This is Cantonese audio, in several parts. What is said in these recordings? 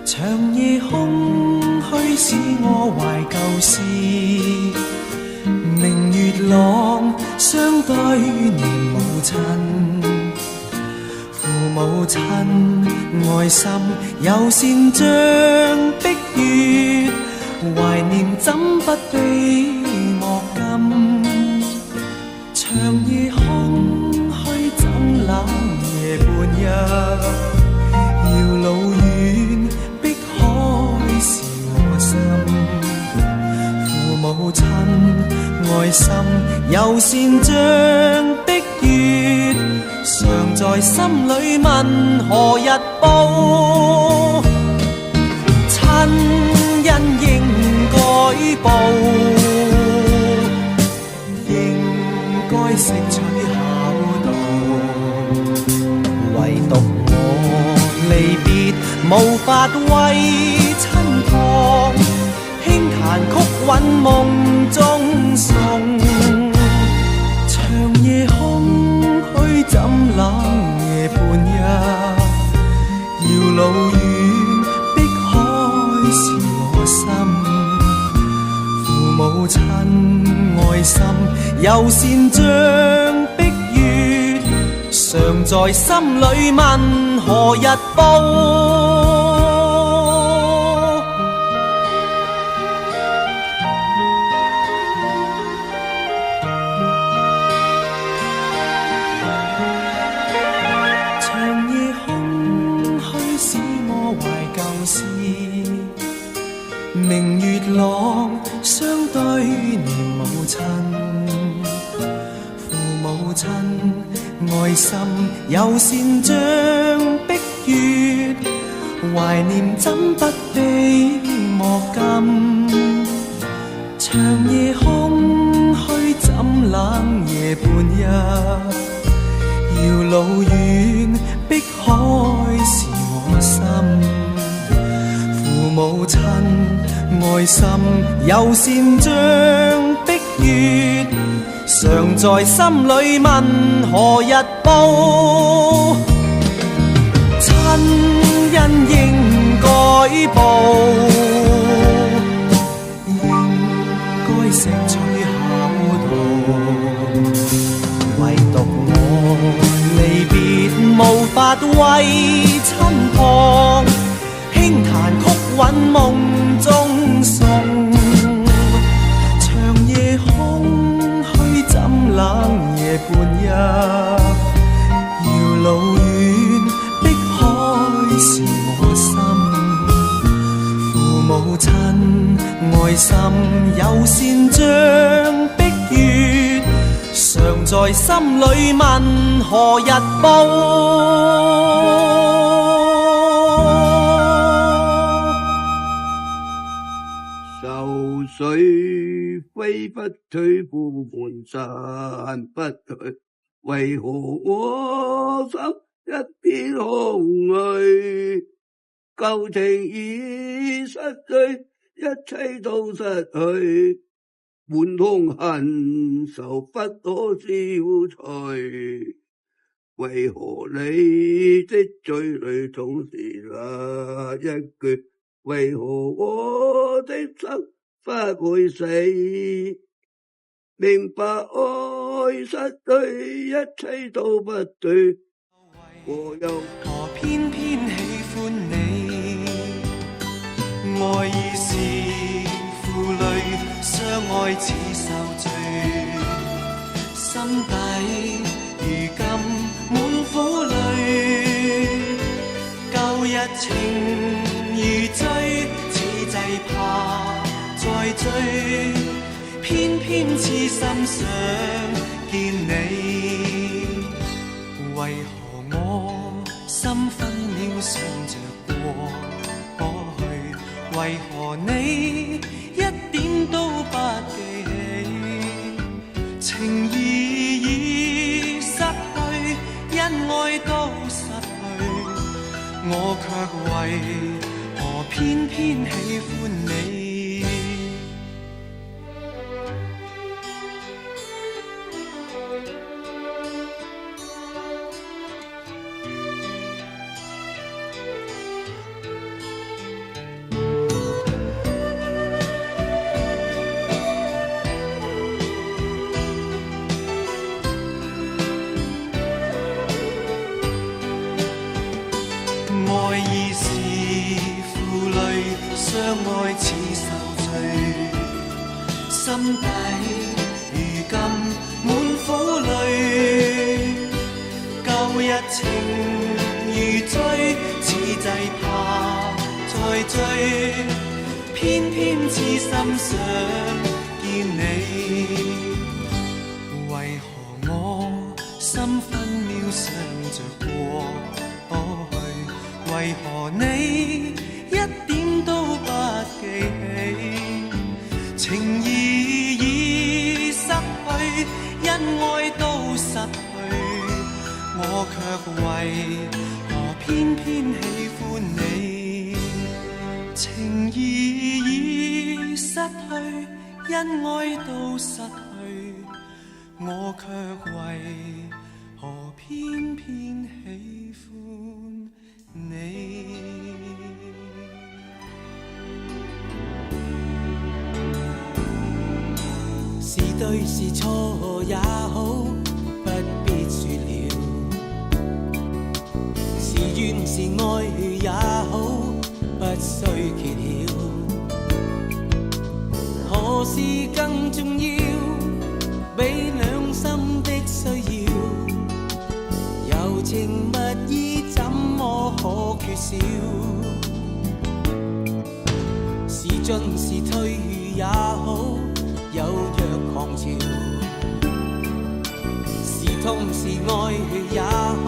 長夜空虛使我懷舊事，明月朗相對念母親，父母親愛心友善像碧月，懷念怎不比莫禁。長夜空虛怎冷夜半日，遙路遠碧海是我心。父母親愛心友善像碧月，常在心裏問何日報。親恩應該報，應該識取孝道，唯獨我離別無法為親旁，輕彈曲韻夢中送。長夜空虛怎冷夜半日，遙路遠碧海是我心。父母親愛心友善像碧月，常在心裏問何日報。長夜空虛使我懷舊事，明月朗相對念母親。父母親愛心友善像碧月，懷念怎不比莫禁。長夜空虛怎冷夜半日，遙路遠碧海是我心。父母親愛心友善像碧月，常在心裏問何日報。親恩應該報，應該識取孝道，唯獨我離別無法為親旁，輕彈曲韻夢中送。長夜空虛怎冷夜半日，遙路遠碧海是我心。父母親愛心友善像碧月，常在心裏問何日報。愁緒揮不去，苦悶散不去，為何我心一片空虛？舊情已失去，一切都失去，滿腔恨愁不可消除。為何你的嘴裡總是那一句？為何我的心不會死？明白愛失去，一切都不對，我又何偏偏喜歡你？愛意是負累，相愛似受罪，心底如今滿苦淚。舊日情如醉，此際怕再追，偏偏痴心想見你。為何我心分秒想着過去？為何你一點都不記起？情義已失去，恩愛都失去，我卻為何偏偏喜歡你？相愛似受罪，心底如今滿苦淚。舊日情如醉，此際怕再追，偏偏痴心想見你。為何我心分秒想着過去？為何你一點都不記起？情義已失去，恩愛都失去，我卻為何偏偏喜歡你？情義已失去，恩愛都失去，我卻為何偏偏喜歡你？是對是錯也好，不必說了。是怨是愛也好，不需揭曉。何事更重要？比兩心的需要，柔情蜜意怎麼可缺少？是進是退也好，有若狂潮。是痛是愛也好，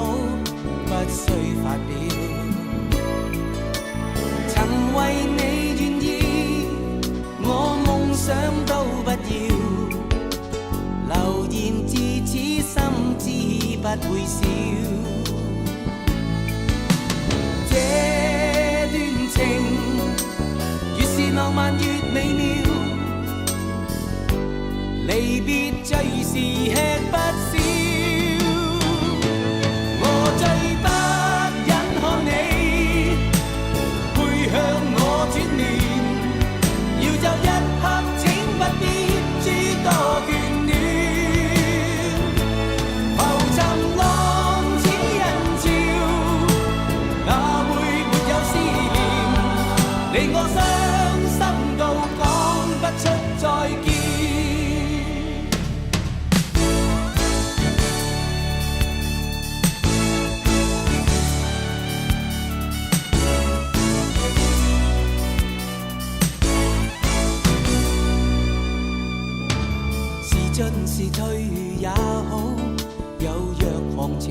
不需發表。曾為你願意，我夢想都不要。流言自此心知不會少。這段情越是浪漫越美妙，離別最是吃不消。我最不忍看你背向我轉面，要走一刻請不必諸多眷戀。浮沉浪似人潮，哪會沒有思念？令我傷心到講不出再見。是進是退也好，有若狂潮。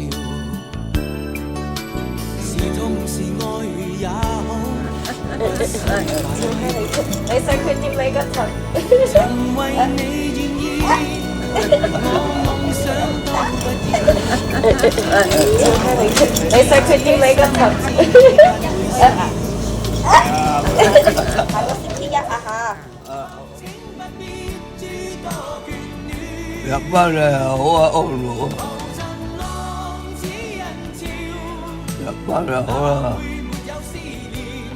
是痛是愛也好，不需發表。你使佢掂你個頭。曾為你願意，我夢想都不要。你使佢掂你個頭。係我先一下下。入翻嚟好啊，安樂。入翻嚟好啦，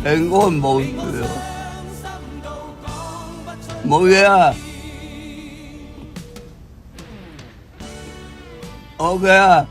平安無事啊，冇嘢啊。OK 啊。